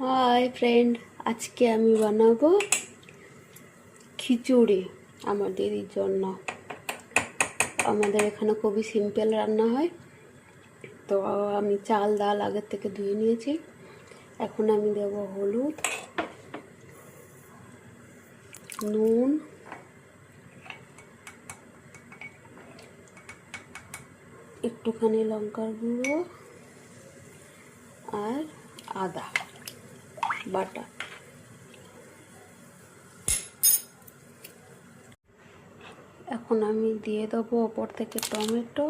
Hi friend, আজকে আমি বানাবো খিচুড়ি আমার দিদির জন্য। আমাদের এখানে খুবই সিম্পল রান্না হয়। তো আমি চাল ডাল আগের থেকে ধুয়ে নিয়েছি। এখন আমি দেব হলুদ, নুন, একটুখানি লঙ্কার গুঁড়ো আর আদা বাটা। এখন আমি দিয়ে দেবো ওপর থেকে টমেটো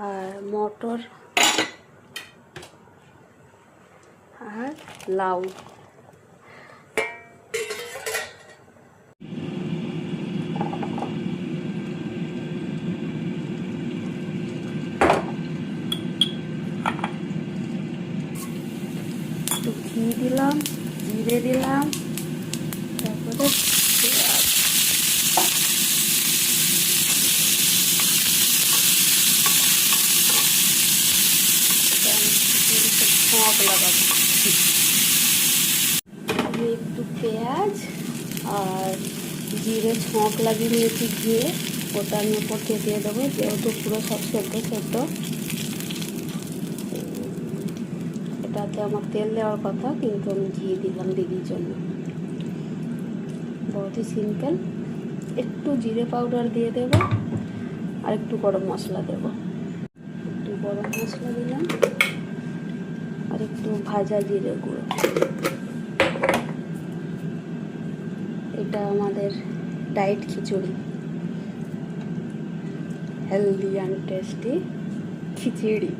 আর মটর আর লাউ। একটু ঘি দিলাম, জিরে দিলাম, তারপরে পেঁয়াজ। ছক লাগাবো। আমি একটু পেঁয়াজ আর জিরে ছক লাগিয়ে নিয়েছি ঘিয়ে, ওটা আমি ওপর দিয়ে দেবো। যেহেতু পুরো সব সেদ্ধ এটাতে আমার তেল দেওয়ার কথা, কিন্তু আমি ঘি দিলাম দিদির জন্য। বহুত সিম্পল। একটু জিরে পাউডার দিয়ে দেব আর একটু গরম মশলা দেব। একটু গরম মশলা দিলাম আর একটু ভাজা জিরে গুঁড়ো। এটা আমাদের ডায়েট খিচুড়ি, হেলদি অ্যান্ড টেস্টি খিচুড়ি।